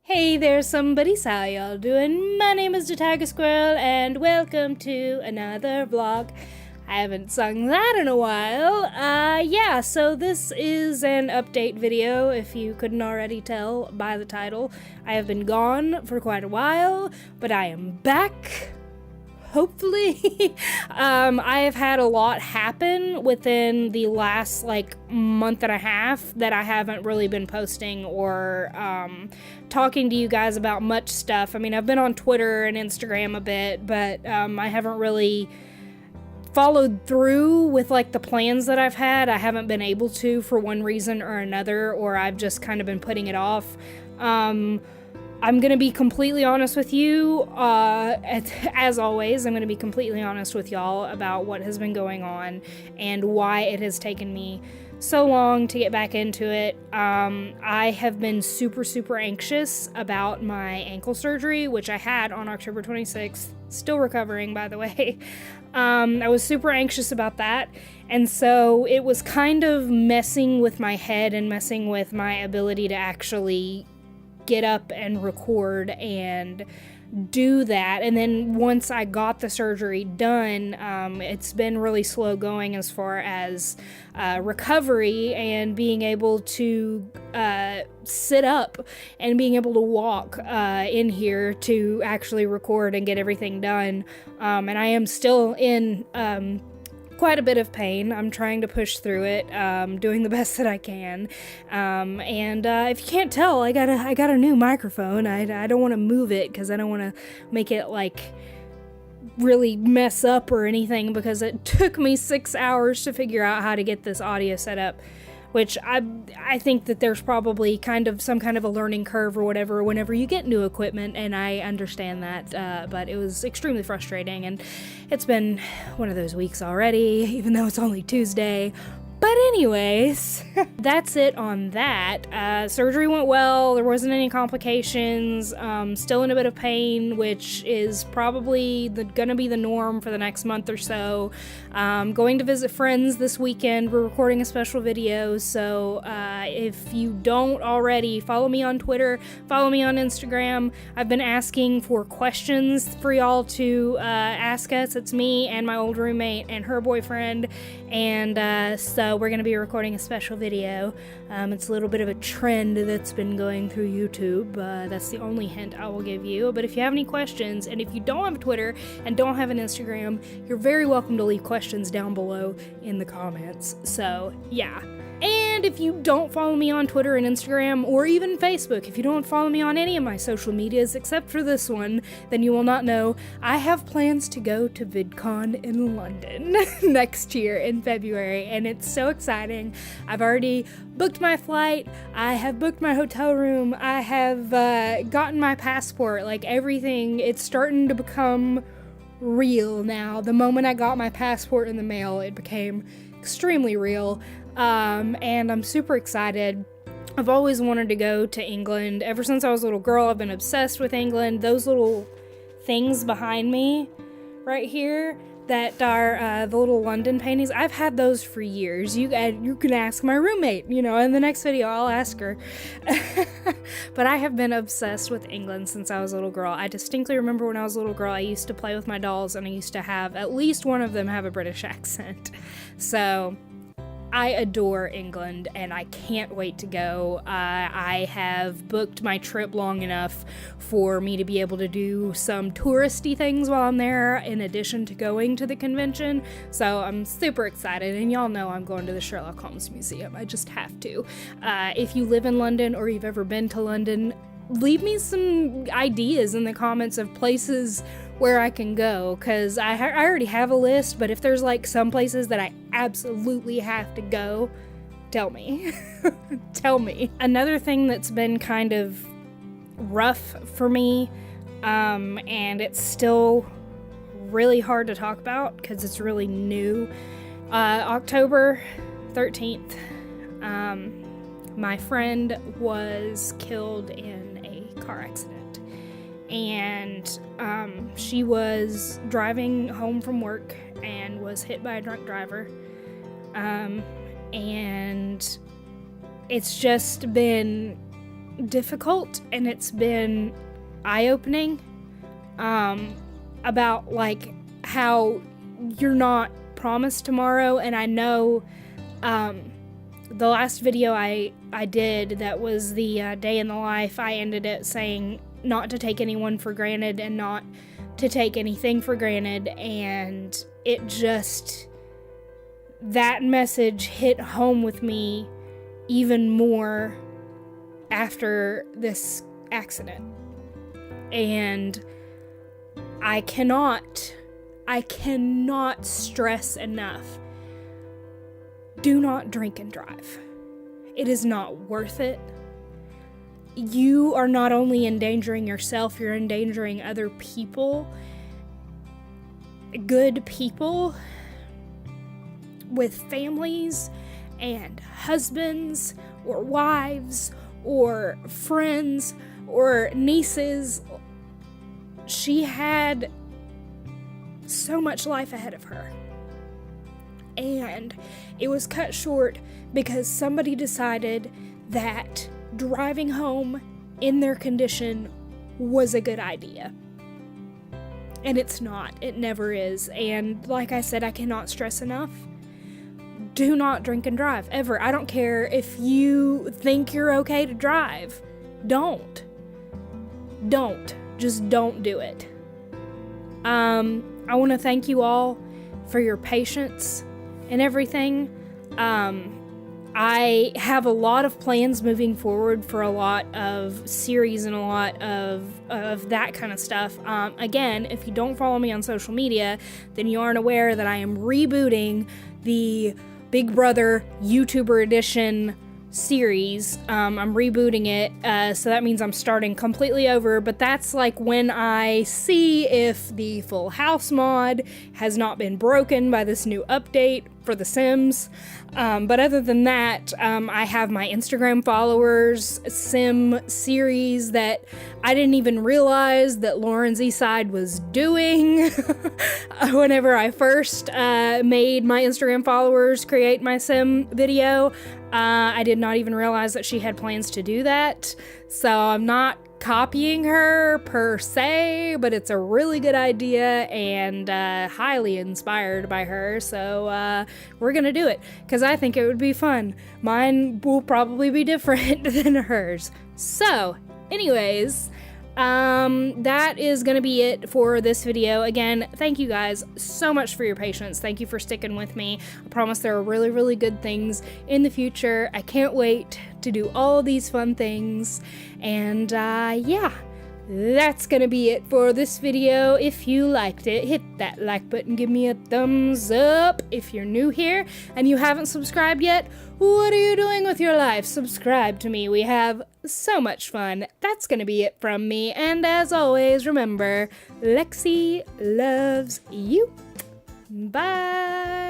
Hey there somebodies, how y'all doing? My name is DaTigerSquirrel and welcome to another vlog. I haven't sung that in a while. Yeah, so this is an update video, if you couldn't already tell by the title. I have been gone for quite a while, but I am back. Hopefully. I have had a lot happen within the last month and a half that I haven't really been posting or talking to you guys about much stuff. I mean, I've been on Twitter and Instagram a bit, but I haven't really followed through with the plans that I've had. I haven't been able to for one reason or another, or I've just kind of been putting it off. I'm gonna be completely honest with you, as always, I'm gonna be completely honest with y'all about what has been going on and why it has taken me so long to get back into it. I have been super anxious about my ankle surgery, which I had on October 26th, still recovering, by the way. I was super anxious about that, and so it was kind of messing with my head and messing with my ability to actually get up and record and do that. And then once I got the surgery done, it's been really slow going as far as recovery and being able to sit up and being able to walk in here to actually record and get everything done. And I am still in quite a bit of pain. I'm trying to push through it, doing the best that I can. And if you can't tell, I got a new microphone. I don't want to move it because I don't want to make it really mess up or anything, because it took me 6 hours to figure out how to get this audio set up, which I think that there's probably some kind of a learning curve or whatever whenever you get new equipment, and I understand that, but it was extremely frustrating, and it's been one of those weeks already, even though it's only Tuesday. But anyways, that's it on that. Surgery went well, there wasn't any complications, still in a bit of pain, which is probably gonna be the norm for the next month or so. Going to visit friends this weekend. We're recording a special video, so if you don't already, follow me on Twitter, follow me on Instagram. I've been asking for questions for y'all to ask us. It's me and my old roommate and her boyfriend, and so we're going to be recording a special video. It's a little bit of a trend that's been going through YouTube. That's the only hint I will give you. But if you have any questions, and if you don't have a Twitter and don't have an Instagram, you're very welcome to leave questions down below in the comments. So, yeah. And if you don't follow me on Twitter and Instagram, or even Facebook, if you don't follow me on any of my social medias except for this one, then you will not know I have plans to go to VidCon in London next year in February, and it's so exciting. I've already booked my flight, I have booked my hotel room, I have gotten my passport, everything. It's starting to become real now. The moment I got my passport in the mail, it became extremely real. And I'm super excited. I've always wanted to go to England. Ever since I was a little girl, I've been obsessed with England. Those little things behind me right here that are the little London paintings, I've had those for years. You can ask my roommate, in the next video I'll ask her. But I have been obsessed with England since I was a little girl. I distinctly remember when I was a little girl, I used to play with my dolls, and I used to have at least one of them have a British accent. So I adore England, and I can't wait to go. I have booked my trip long enough for me to be able to do some touristy things while I'm there, in addition to going to the convention. So I'm super excited, and y'all know I'm going to the Sherlock Holmes Museum. I just have to. If you live in London or you've ever been to London, leave me some ideas in the comments of places where I can go, because I already have a list, but if there's some places that I absolutely have to go, tell me. Tell me. Another thing that's been kind of rough for me, and it's still really hard to talk about because it's really new. October 13th, my friend was killed in a car accident. and she was driving home from work and was hit by a drunk driver. And it's just been difficult, and it's been eye-opening about like how you're not promised tomorrow. And I know the last video I did, that was the day in the life, I ended it saying not to take anyone for granted and not to take anything for granted, and it just, that message hit home with me even more after this accident. And I cannot stress enough, do not drink and drive. It is not worth it. You are not only endangering yourself, you're endangering other people, good people with families and husbands or wives or friends or nieces. She had so much life ahead of her, and it was cut short because somebody decided that driving home in their condition was a good idea. And it's not. It never is. And like I said, I cannot stress enough, do not drink and drive, ever. I don't care if you think you're okay to drive. Don't. Just don't do it. I want to thank you all for your patience and everything. I have a lot of plans moving forward for a lot of series and a lot of that kind of stuff. Again, if you don't follow me on social media, then you aren't aware that I am rebooting the Big Brother YouTuber edition series. I'm rebooting it, so that means I'm starting completely over, but that's like when I see if the Full House mod has not been broken by this new update for The Sims. But other than that, I have my Instagram followers Sim series that I didn't even realize that Lauren's Eastside was doing whenever I first made my Instagram followers create my Sim video. I did not even realize that she had plans to do that, so I'm not copying her per se, but it's a really good idea and highly inspired by her, so we're gonna do it because I think it would be fun. Mine will probably be different than hers. So anyways, that is gonna be it for this video. Again, thank you guys so much for your patience. Thank you for sticking with me. I promise there are really, really good things in the future. I can't wait to do all these fun things. And yeah, that's gonna be it for this video. If you liked it, hit that like button, give me a thumbs up. If you're new here and you haven't subscribed yet, what are you doing with your life? Subscribe to me. We have so much fun. That's gonna be it from me. And as always, remember, Lexi loves you. Bye.